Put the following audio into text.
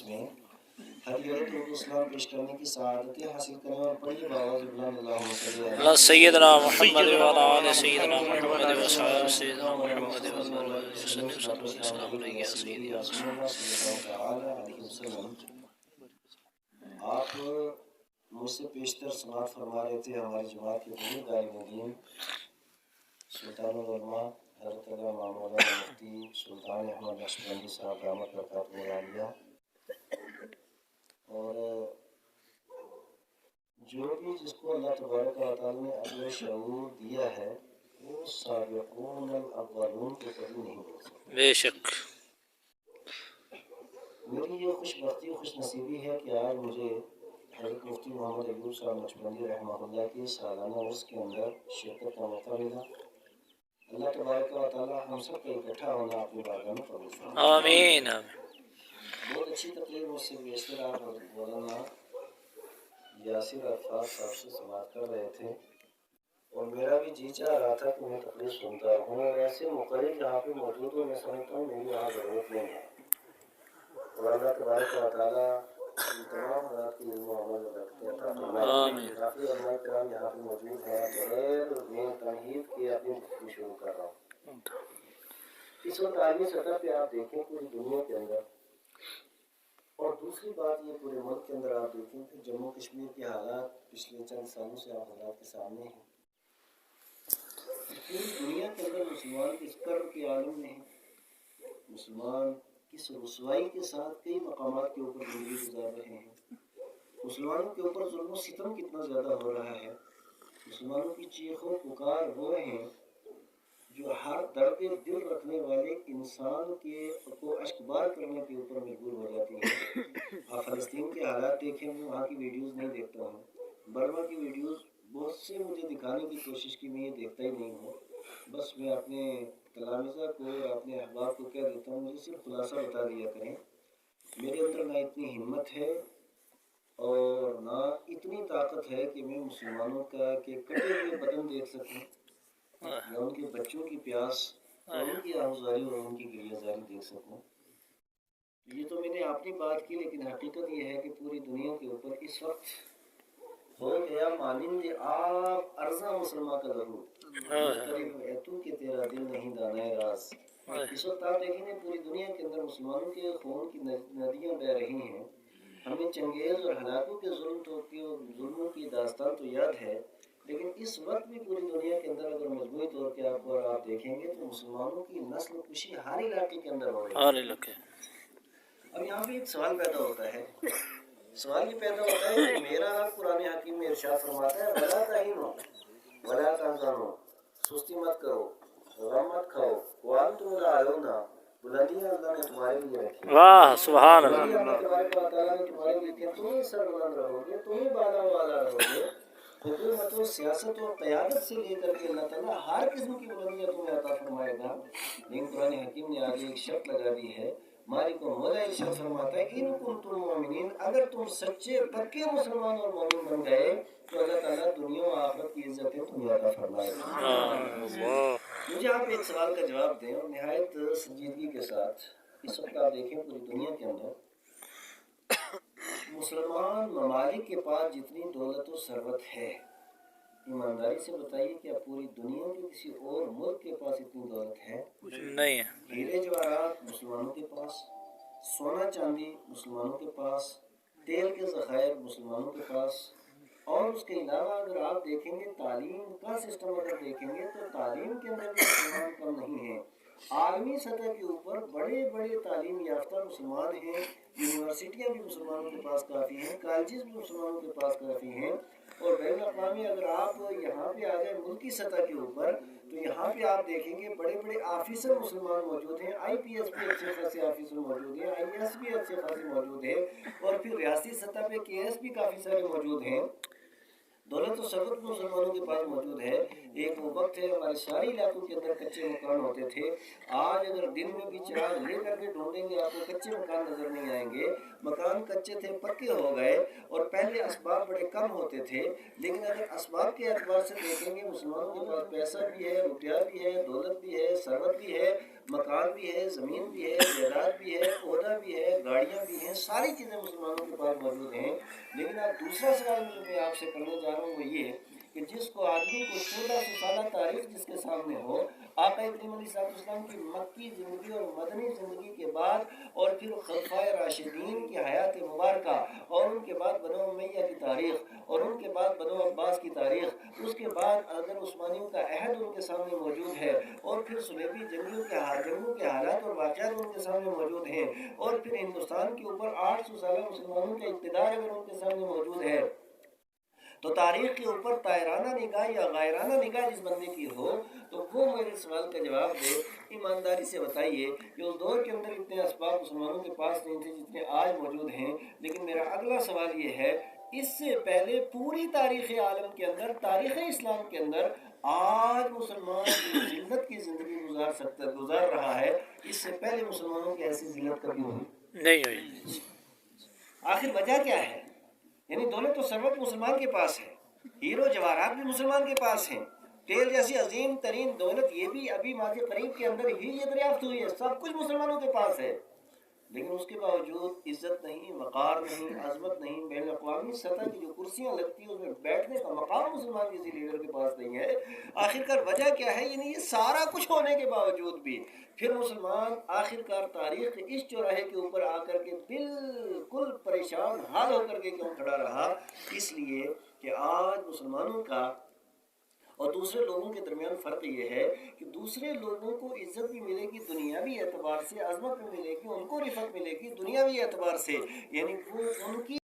में हदीयत उर्दू इस्लाम पेश करने की सआदत हासिल करें और पढ़िए बाबा जुबलान अल्लाह सैयदना मुहम्मद व अला आलि सैयदना मुहम्मद व असहाब सैयदना मुहम्मद व सल्लल्लाहु अलैहि वसल्लम। आप मुझसे पेशतर समात फरमा रहे थे हमारी जमात के बुजुर्ग आलिम सुल्तानुल उलमा हज़रत अल्लामा मौलाना मुफ्ती सुल्तान अहमद नक्शबंदी साहब दामत बरकातुहू आलिया। और जो भी जिसको अल्लाह तबारक व तआला ने अक़्ल शऊर दिया है वो साबिक़ून अव्वलून को कभी नहीं बोल सकता। बेशक मेरी ये खुशबख्ती खुशनसीबी है कि आज मुझे हज़रत मुफ्ती मोहम्मद अयूब साहब नक्शबंदी रहमतुल्लाह की सालाना उर्स के अंदर शिरकत का मौका मिला। अल्लाह तबारक व तआला हम सब का इकट्ठा होना अपनी बारगाह में कबूल फरमाए। आमीन। बहुत अच्छी तकरीर मुझसे बेशतर आप मौलाना यासिर अरफात साहब से समात कर रहे थे और मेरा भी जी चाह रहा था कि मैं तकरीर सुनता हूँ और ऐसे मुक़र्रिर जहाँ पे मौजूद हो मैं समझता हूँ मेरी यहाँ ज़रूरत नहीं है। और अल्लाह तबारक व तआला इन तमाम हज़रात की इल्म और अमल में बरकत अता फरमाए। काफ़ी उलमाए किराम यहाँ पे मौजूद हैं। बगैर मैं तमहीद के अपनी गुफ्तगू शुरू कर रहा हूँ। इस वक्त आलमी सतह पे आप देखें पूरी दुनिया के अंदर, और दूसरी बात ये पूरे मुल्क के अंदर आप देखें कि जम्मू कश्मीर के हालात पिछले चंद सालों से आप हालात के सामने हैं। पूरी दुनिया के अंदर मुसलमान किस कर्ब के आलम में हैं, मुसलमान किस रुसवाई के साथ कई मकामात के ऊपर ज़िंदगी गुजार रहे हैं, मुसलमानों के ऊपर जुल्म सितम कितना ज़्यादा हो रहा है, मुसलमानों की चीखों पुकार वो हैं जो हर दर्द दिल रखने वाले इंसान के को अश्कबार करने के ऊपर मजबूर हो जाती है। आप फ़लस्तीन के हालात देखें, मैं वहाँ की वीडियोस नहीं देखता हूँ, बर्मा की वीडियोस बहुत से मुझे दिखाने की कोशिश की, मैं ये देखता ही नहीं हूँ। बस मैं अपने तलामिज़ा को और अपने अहबाब को कह देता हूँ मुझे सिर्फ खुलासा बता दिया करें। मेरे अंदर ना इतनी हिम्मत है और ना इतनी ताकत है कि मैं मुसलमानों का के कटे हुए बदन देख सकूँ या उनके बच्चों की प्यास या उनकी आहुजारी और उनकी गिरियाजारी देख सकूँ। ये तो मैंने अपनी बात की, लेकिन हकीकत ये है कि पूरी दुनिया के ऊपर इस वक्त हो गया मानिंद आप अर्जा मुसलमान का ज़रूर तू कि तेरा दिल नहीं दाना राज। इस वक्त आप देखेंगे पूरी दुनिया के अंदर मुसलमानों के खून की नदियाँ बह रही हैं। हमें चंगेज़ और हलाकों के जुल्मों की दास्तान तो याद है, लेकिन इस वक्त भी पूरी दुनिया के अंदर अगर मजबूरी तौर पर आप देखेंगे तो मुसलमानों की नस्ल कुशी हर इलाके के अंदर हो रही है। अब यहाँ पे एक सवाल पैदा होता है, सवाल ये पैदा होता है कि मेरा रब कुरान हकीम में इरशाद फरमाता है वला तहीनो वला तहज़नो, सुस्ती मत करो, गम मत खाओ, वअंतुम अल-आलौना, बुलंदियां अल्लाह ने तुम्हारे लिए रखी। वाह सुभान अल्लाह। अल्लाह तबारक व तआला ने तुम्हारे लिए तुम सरबुलंद रहोगे, तुम बाला वाला रहोगे। हुकूमत और सियासत और क़यादत से लेकर के अल्लाह ताला हर किस्म की बुलंदियां तुम्हें अता फरमाएगा। लेकिन कुरान हकीम ने आगे एक शर्त लगा दी है, मालिक मौला इरशाद फरमाता है इन कुंतुम मोमिनीन, अगर तुम सच्चे पक्के मुसलमान और मोमिन बन गए तो अल्लाह ताला दुनिया और आखिरत की इज्जतें तुम्हें अता फरमाएगा। मुझे आप एक सवाल का जवाब दें और निहायत संजीदगी के साथ। इस वक्त आप देखें पूरी दुनिया के अंदर मुसलमान ममालिक के पास जितनी दौलत और सरवत है, ईमानदारी से बताइए क्या पूरी दुनिया के किसी और मुल्क के पास इतनी दौलत है? नहीं है। हीरे जवाहरात मुसलमानों के पास, सोना चांदी मुसलमानों के पास, तेल के ज़खायर मुसलमानों के पास, और उसके अलावा अगर आप देखेंगे तालीम का सिस्टम अगर देखेंगे तो तालीम के अंदर भी मुसलमान कम नहीं है। आलमी सतह के ऊपर बड़े बड़े तालीम याफ्ता मुसलमान हैं, यूनिवर्सिटियाँ भी मुसलमानों के पास काफ़ी हैं, कॉलेजेस भी मुसलमानों के पास काफ़ी हैं। और बैन अक़वामी अगर आप यहाँ पे आ जाए मुल्की सतह के ऊपर तो यहाँ पे आप देखेंगे बड़े बड़े ऑफिसर मुसलमान मौजूद हैं, IPS भी अच्छे खासे ऑफिसर मौजूद हैं, IAS भी अच्छे खासे मौजूद हैं, और फिर रियासी सतह पे KS भी काफ़ी सारे मौजूद हैं। दौलत और सबक मुसलमानों के पास मौजूद है। एक वो वक्त है हमारे सारे इलाकों के अंदर कच्चे मकान होते थे, आज अगर दिन में भी चिराग लेकर के ढूंढेंगे आपको कच्चे मकान नजर नहीं आएंगे। मकान कच्चे थे पक्के हो गए, और पहले असबाब बड़े कम होते थे, लेकिन अगर असबाब के एतबार से देखेंगे मुसलमानों के पास पैसा भी है, रुपया भी है, दौलत भी है, सरवत भी है, مکان بھی ہے، زمین بھی ہے، جائیداد بھی ہے، عہدہ بھی ہے، گاڑیاں بھی ہیں، ساری چیزیں مسلمانوں کے پاس موجود ہیں. لیکن اب دوسرا سوال جو میں آپ سے کرنے جا رہا ہوں وہ یہ کہ جس کو آدمی کو 1400 سالہ تاریخ جس کے سامنے ہو، آقا کریم علیہ الصلوۃ والسلام کی مکی زندگی اور مدنی زندگی کے بعد، اور پھر خلفائے راشدین کی حیات مبارکہ، اور ان کے بعد بنو امیہ کی تاریخ، اور ان کے بعد بنو عباس کی تاریخ، اس کے بعد اگر عثمانیوں کا عہد ان کے سامنے موجود ہے، اور پھر صلیبی جنگوں کے حالات اور واقعات ان کے سامنے موجود ہیں، اور پھر ہندوستان کے اوپر 800 سالہ مسلمانوں کا اقتدار اگر ان کے سامنے موجود ہے، تو تاریخ کے اوپر طائرانہ نگاہ یا غائرانہ نگاہ جس بندے کی ہو تو وہ میرے سوال کا جواب دے. ایمانداری سے بتائیے کہ اس دور کے اندر اتنے اسباب مسلمانوں کے پاس نہیں تھے جتنے آج موجود ہیں. لیکن میرا اگلا سوال یہ ہے، اس سے پہلے پوری تاریخ عالم کے اندر، تاریخ اسلام کے اندر، آج مسلمان جو ذلت کی زندگی گزار رہا ہے، اس سے پہلے مسلمانوں کی ایسی ذلت کبھی ہوئی نہیں ہوئی. آخر وجہ کیا ہے؟ یعنی دولت و ثروت مسلمان کے پاس ہے، ہیرو جواہرات بھی مسلمان کے پاس ہیں، تیل جیسی عظیم ترین دولت یہ بھی ابھی ماضی قریب کے اندر ہی یہ دریافت ہوئی ہے، سب کچھ مسلمانوں کے پاس ہے. لیکن اس کے باوجود عزت نہیں، وقار نہیں، عظمت نہیں، بین الاقوامی سطح کی جو کرسیاں لگتی ہیں اس میں بیٹھنے کا مقام مسلمان کسی لیڈر کے پاس نہیں ہے. آخرکار وجہ کیا ہے؟ یعنی یہ سارا کچھ ہونے کے باوجود بھی پھر مسلمان آخرکار تاریخ کے اس چوراہے کے اوپر آ کر کے بالکل پریشان حال ہو کر کے کیوں کھڑا رہا؟ اس لیے کہ آج مسلمانوں کا اور دوسرے لوگوں کے درمیان فرق یہ ہے کہ دوسرے لوگوں کو عزت بھی ملے گی دنیاوی اعتبار سے، عظمت بھی ملے گی، ان کو رفعت ملے گی دنیاوی اعتبار سے، یعنی وہ ان کی